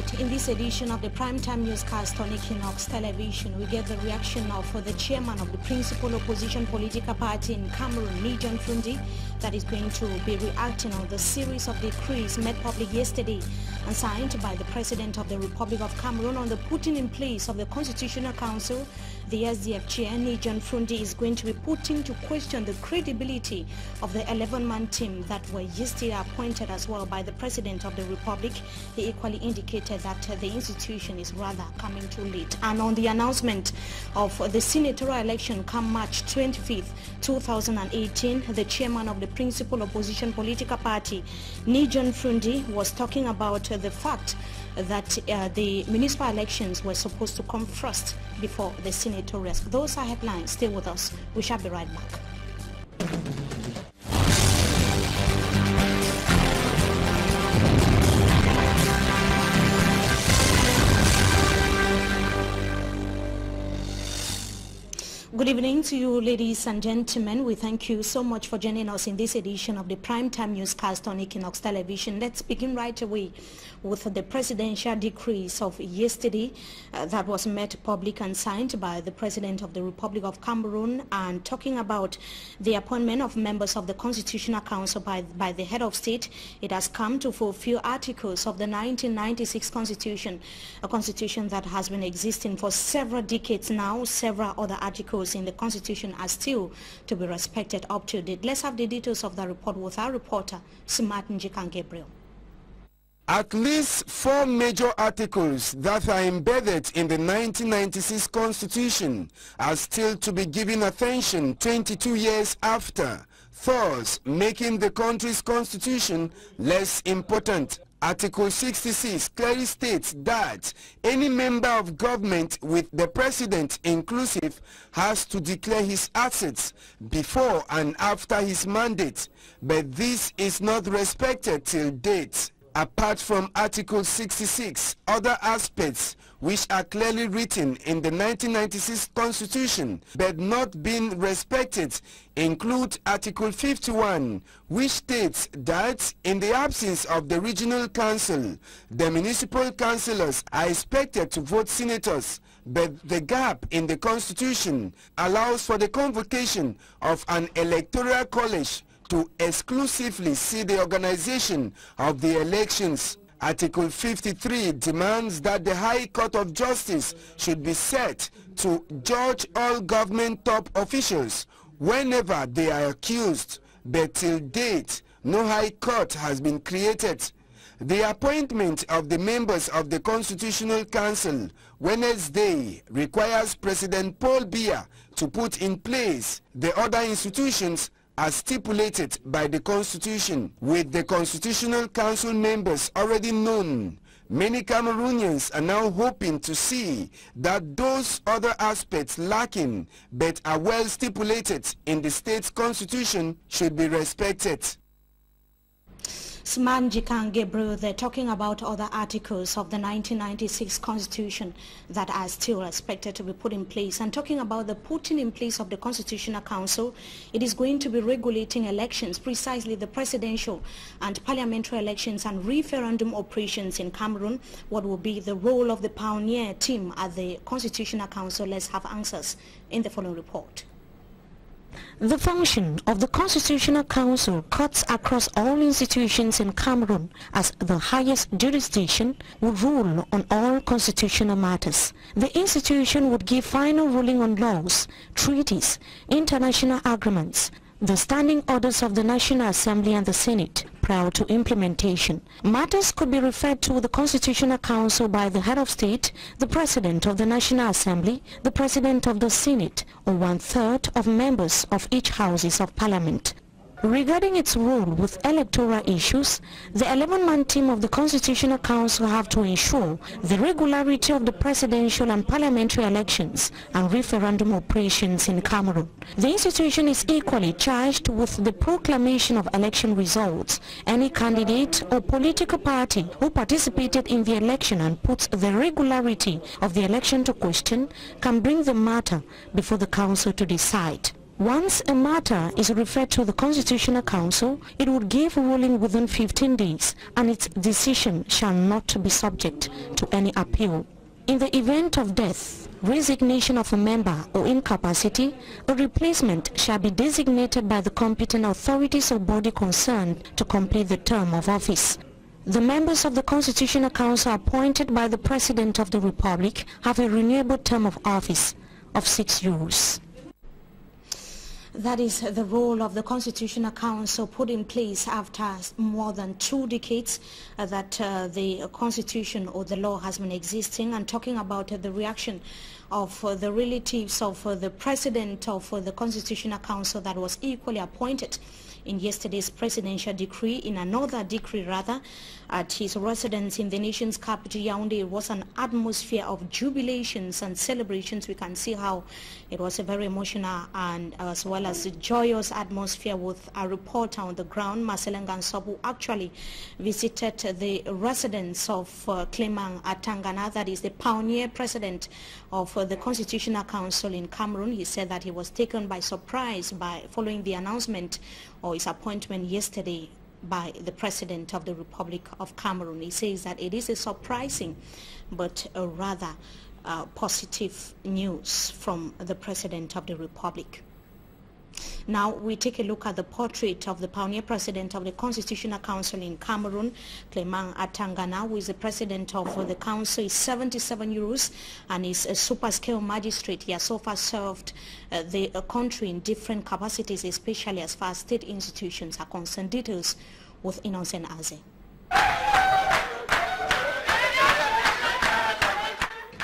right, in this edition of the primetime newscast on Equinoxe television, we get the reaction of the chairman of the principal opposition political party in Cameroon, Nijon Fundi, that is going to be reacting on the series of decrees made public yesterday and signed by the President of the Republic of Cameroon on the putting in place of the Constitutional Council. The SDF chair, Nijon Fundi, is going to be putting to question the credibility of the 11-man team that were yesterday appointed as well by the President of the Republic. He equally indicated that the institution is rather coming too late. And on the announcement of the senatorial election come March 25th, 2018, the chairman of the principal opposition political party, Nijon Fundi, was talking about the fact that the municipal elections were supposed to come first before the senatorial. Those are headlines. Stay with us. We shall be right back. Good evening to you, ladies and gentlemen. We thank you so much for joining us in this edition of the primetime newscast on Equinoxe television. Let's begin right away with the presidential decrees of yesterday that was made public and signed by the President of the Republic of Cameroon, and talking about the appointment of members of the Constitutional Council by the head of state. It has come to fulfill articles of the 1996 Constitution, a constitution that has been existing for several decades now. Several other articles in the Constitution are still to be respected up to date. Let's have the details of the report with our reporter, Njikan Gabriel. At least 4 major articles that are embedded in the 1996 Constitution are still to be given attention 22 years after, thus making the country's constitution less important. Article 66 clearly states that any member of government, with the president inclusive, has to declare his assets before and after his mandate, but this is not respected till date. Apart from Article 66, other aspects which are clearly written in the 1996 Constitution but not being respected include Article 51, which states that in the absence of the regional council, the municipal councillors are expected to vote senators, but the gap in the Constitution allows for the convocation of an electoral college to exclusively see the organization of the elections. Article 53 demands that the High Court of Justice should be set to judge all government top officials whenever they are accused, but till date no High Court has been created. The appointment of the members of the Constitutional Council Wednesday requires President Paul Biya to put in place the other institutions as stipulated by the Constitution. With the Constitutional Council members already known, many Cameroonians are now hoping to see that those other aspects lacking but are well stipulated in the state's constitution should be respected. Njikan Gabriel, they're talking about other articles of the 1996 Constitution that are still expected to be put in place, and talking about the putting in place of the Constitutional Council. It is going to be regulating elections, precisely the presidential and parliamentary elections and referendum operations in Cameroon. What will be the role of the pioneer team at the Constitutional Council? Let's have answers in the following report. The function of the Constitutional Council cuts across all institutions in Cameroon, as the highest jurisdiction would rule on all constitutional matters. The institution would give final ruling on laws, treaties, international agreements, the standing orders of the National Assembly and the Senate prior to implementation. Matters could be referred to the Constitutional Council by the head of state, the President of the National Assembly, the President of the Senate, or 1/3 of members of each houses of parliament. Regarding its role with electoral issues, the 11-man team of the Constitutional Council have to ensure the regularity of the presidential and parliamentary elections and referendum operations in Cameroon. The institution is equally charged with the proclamation of election results. Any candidate or political party who participated in the election and puts the regularity of the election to question can bring the matter before the council to decide. Once a matter is referred to the Constitutional Council, it would give a ruling within 15 days and its decision shall not be subject to any appeal. In the event of death, resignation of a member or incapacity, a replacement shall be designated by the competent authorities or body concerned to complete the term of office. The members of the Constitutional Council appointed by the President of the Republic have a renewable term of office of 6 years. That is the role of the Constitutional Council put in place after more than 2 decades that the Constitution or the law has been existing. And talking about the reaction of the relatives of the President of the Constitutional Council that was equally appointed in yesterday's presidential decree, in another decree rather, at his residence in the nation's capital, Yaoundé. It was an atmosphere of jubilations and celebrations. We can see how it was a very emotional and as well as a joyous atmosphere, with a reporter on the ground, Marcelin Gansop, who actually visited the residence of Clement Atangana, that is the pioneer president of the Constitutional Council in Cameroon. He said that he was taken by surprise by following the announcement or his appointment yesterday by the President of the Republic of Cameroon. He says that it is a surprising but a rather positive news from the President of the Republic. Now we take a look at the portrait of the pioneer president of the Constitutional Council in Cameroon, Clement Atangana, who is the president of the council. Is 77 years and is a super scale magistrate. He has so far served the country in different capacities, especially as far as state institutions are concerned. Details with Innocent Aze.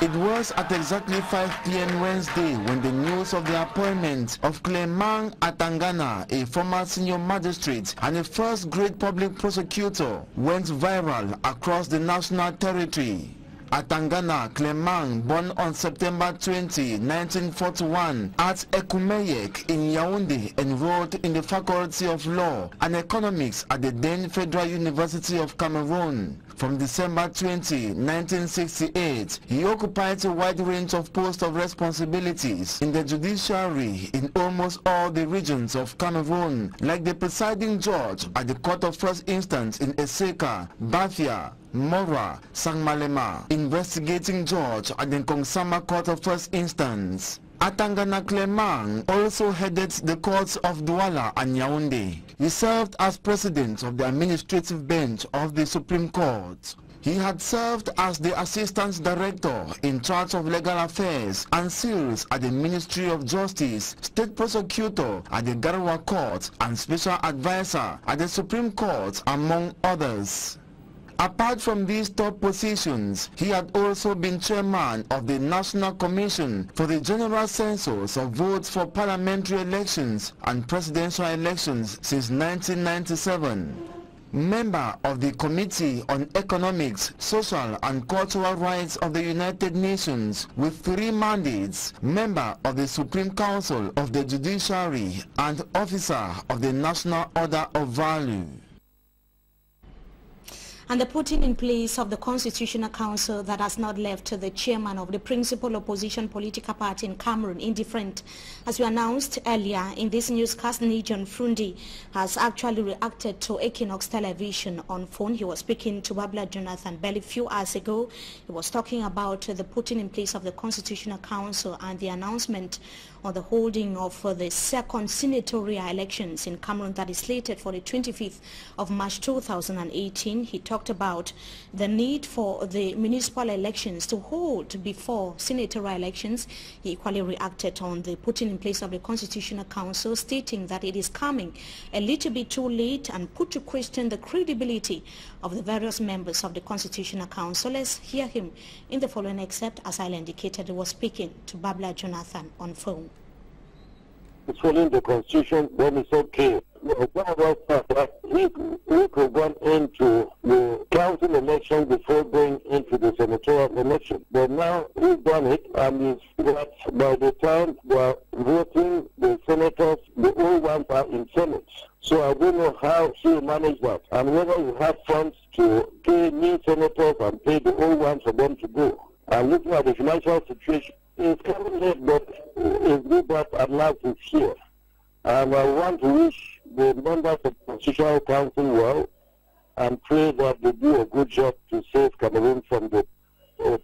It was at exactly 5 p.m. Wednesday when the news of the appointment of Clement Atangana, a former senior magistrate and a first-grade public prosecutor, went viral across the national territory. Atangana Clement, born on September 20, 1941 at Equinoxe in Yaoundé, enrolled in the Faculty of Law and Economics at the then Federal University of Cameroon. From December 20, 1968, he occupied a wide range of posts of responsibilities in the judiciary in almost all the regions of Cameroon, like the presiding judge at the Court of First Instance in Eseka, Bafia, Mora, Sangmalema, investigating judge at the Kongsama Court of First Instance. Atangana Clement also headed the courts of Douala and Yaoundé. He served as president of the administrative bench of the Supreme Court. He had served as the assistant director in charge of legal affairs and seals at the Ministry of Justice, state prosecutor at the Garoua Court, and special advisor at the Supreme Court, among others. Apart from these top positions, he had also been chairman of the National Commission for the General Census of Votes for Parliamentary Elections and Presidential Elections since 1997. Member of the Committee on Economics, Social and Cultural Rights of the United Nations with 3 mandates, member of the Supreme Council of the Judiciary, and officer of the National Order of Value. And the putting in place of the Constitutional Council that has not left the chairman of the principal opposition political party in Cameroon indifferent. As we announced earlier in this newscast, John Frundi has actually reacted to Equinoxe television on phone. He was speaking to Babla Jonathan barely a few hours ago. He was talking about the putting in place of the Constitutional Council and the announcement on the holding of the second senatorial elections in Cameroon that is slated for the 25th of March 2018. He talked about the need for the municipal elections to hold before senatorial elections. He equally reacted on the putting in place of the Constitutional Council, stating that it is coming a little bit too late and put to question the credibility of the various members of the Constitutional Council. Let's hear him in the following excerpt. As I indicated, he was speaking to Babla Jonathan on phone. It's following the Constitution, then it's okay. One of us thought we could go into the council election before going into the senatorial election. But now we've done it, and it's that by the time we're voting, the senators, the old ones are in Senate. So I don't know how she manage that, and whether you have funds to pay new senators and pay the old ones for them to go. And looking at the financial situation, it's coming late, but it's good that at last it's here. And I want to wish the members of the Constitutional Council well and pray that they do a good job to save Cameroon from the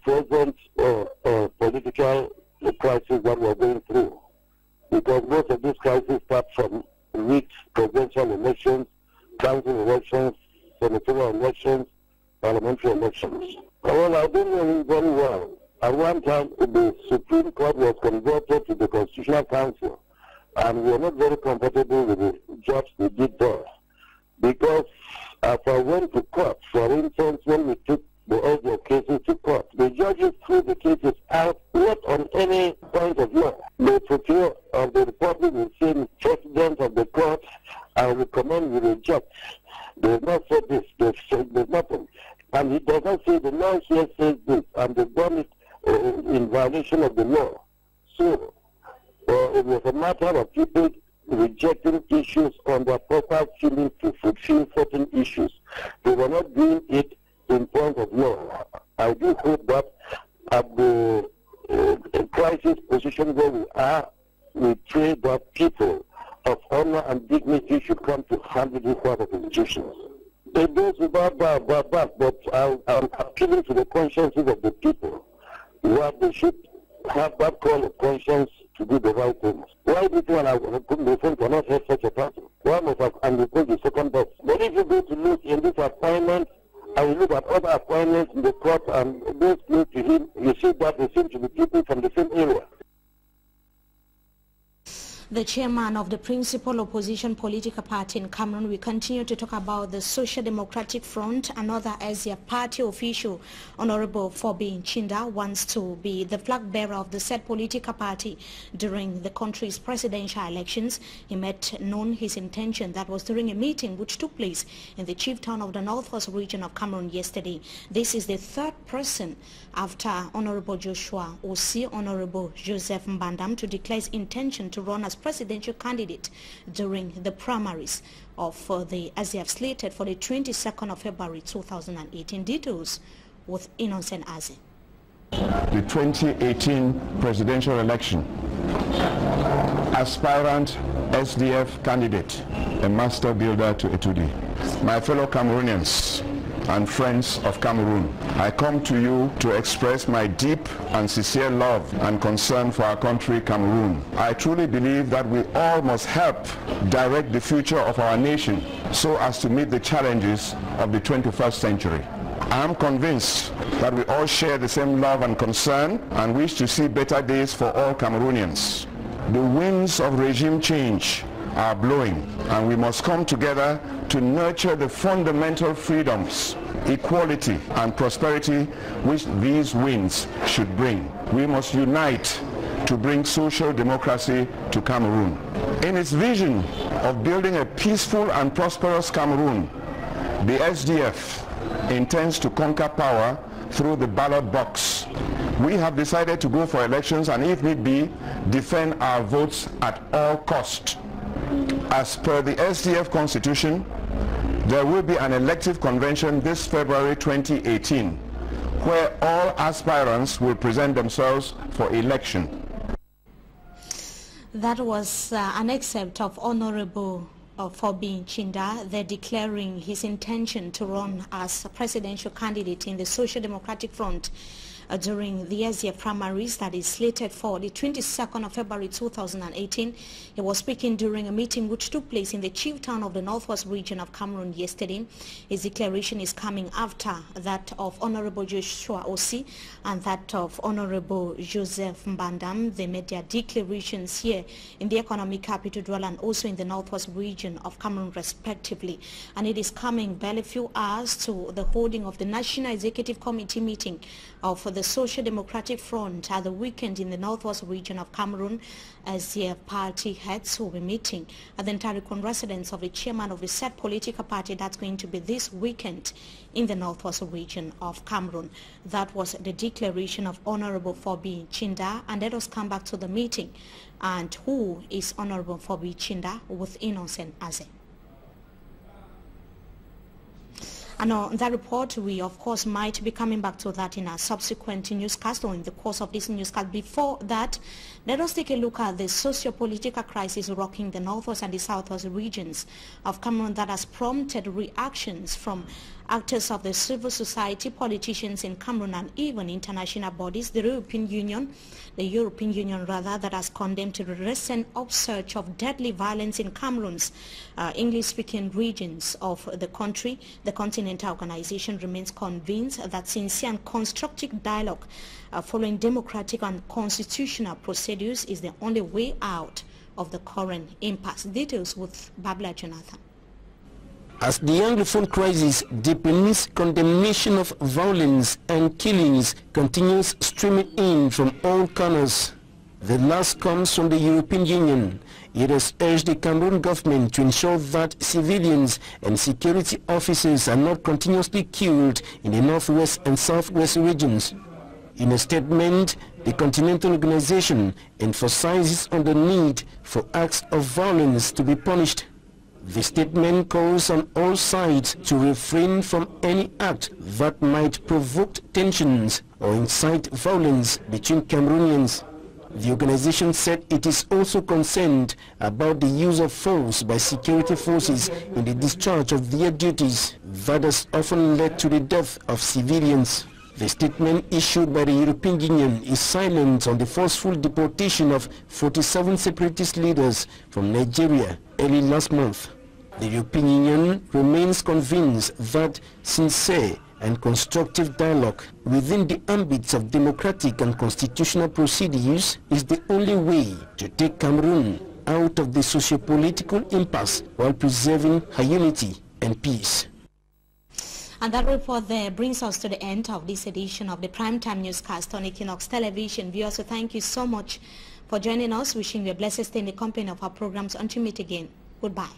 present political crisis that we are going through. Because most of these crises start from weak presidential elections, council elections, senatorial elections, parliamentary elections. Well, I don't know him very well. At one time, the Supreme Court was converted to the Constitutional Council, and we are not very comfortable with the jobs they did there. Because if I went to court, for instance, when we took the other cases to court, the judges threw the cases out not on any point of law. The Procurator of the Republic will say the President of the court, I recommend you reject. They have not said this, they've said there's nothing. And he does not say the law here says this, and they've done it in violation of the law. So, it was a matter of people rejecting issues on their proper feelings to fulfill certain issues. They were not doing it in point of law. I do hope that at the crisis position where we are, we pray that people of honor and dignity should come to handle this part of institutions. It goes without that, but I'm appealing to the consciences of the people, that they should have that call of conscience to do the right things. Why this one I put my phone cannot have such a person? Why must I undergo the second best? But if you go to look in this appointment, I will look at other appointments in the court and those close to him, you see that they seem to be people from the same area. The chairman of the principal opposition political party in Cameroon will continue to talk about the Social Democratic Front. Another Asia party official, Honorable Fobi Chinda, wants to be the flag bearer of the said political party during the country's presidential elections. He made known his intention that was during a meeting which took place in the chief town of the northwest region of Cameroon yesterday. This is the third person after Honorable Joshua Osi, Honorable Joseph Mbandam, to declare his intention to run as presidential candidate during the primaries of the ASEAF slated for the 22nd of February 2018. Details with Innocent Aze. The 2018 presidential election, aspirant SDF candidate, a master builder to Etudi. My fellow Cameroonians and friends of Cameroon, I come to you to express my deep and sincere love and concern for our country, Cameroon. I truly believe that we all must help direct the future of our nation so as to meet the challenges of the 21st century. I am convinced that we all share the same love and concern and wish to see better days for all Cameroonians. The winds of regime change are blowing, and we must come together to nurture the fundamental freedoms, equality and prosperity which these winds should bring. We must unite to bring social democracy to Cameroon. In its vision of building a peaceful and prosperous Cameroon, the SDF intends to conquer power through the ballot box. We have decided to go for elections and, if need be, defend our votes at all cost. As per the SDF Constitution, there will be an elective convention this February 2018, where all aspirants will present themselves for election. That was an excerpt of Honorable Fobi Chinda, there declaring his intention to run as a presidential candidate in the Social Democratic Front during the Asia primaries that is slated for the 22nd of February 2018. He was speaking during a meeting which took place in the chief town of the northwest region of Cameroon yesterday. His declaration is coming after that of Honorable Joshua Osi and that of Honorable Joseph Mbandam. They made their declarations here in the economic capital Douala and also in the northwest region of Cameroon respectively. And it is coming barely a few hours to the holding of the National Executive Committee meeting of the Social Democratic Front at the weekend in the northwest region of Cameroon, as the party heads will be meeting at the Ntarikon residence of the chairman of the said political party. That's going to be this weekend in the northwest region of Cameroon. That was the declaration of Honorable Fobi Chinda, and let us come back to the meeting. And who is Honorable Fobi Chinda with Innocent Aze? And on that report, we of course might be coming back to that in a subsequent newscast or in the course of this newscast. Before that, let us take a look at the socio-political crisis rocking the northwest and the southwest regions of Cameroon that has prompted reactions from actors of the civil society, politicians in Cameroon, and even international bodies. The European Union that has condemned the recent upsurge of deadly violence in Cameroon's English-speaking regions of the country. The Continental Organization remains convinced that sincere and constructive dialogue following democratic and constitutional procedures is the only way out of the current impasse. Details with Babla Jonathan. As the Anglophone crisis deepens, condemnation of violence and killings continues streaming in from all corners. The last comes from the European Union. It has urged the Cameroon government to ensure that civilians and security officers are not continuously killed in the northwest and southwest regions. In a statement, the Continental Organization emphasizes on the need for acts of violence to be punished. The statement calls on all sides to refrain from any act that might provoke tensions or incite violence between Cameroonians. The organization said it is also concerned about the use of force by security forces in the discharge of their duties that has often led to the death of civilians. The statement issued by the European Union is silent on the forceful deportation of 47 separatist leaders from Nigeria early last month. The European Union remains convinced that sincere and constructive dialogue within the ambits of democratic and constitutional procedures is the only way to take Cameroon out of the socio-political impasse while preserving her unity and peace. And that report there brings us to the end of this edition of the Primetime Newscast on Equinoxe Television. Viewers, so thank you so much for joining us. Wishing you a blessed stay in the company of our programs. Until we meet again, goodbye.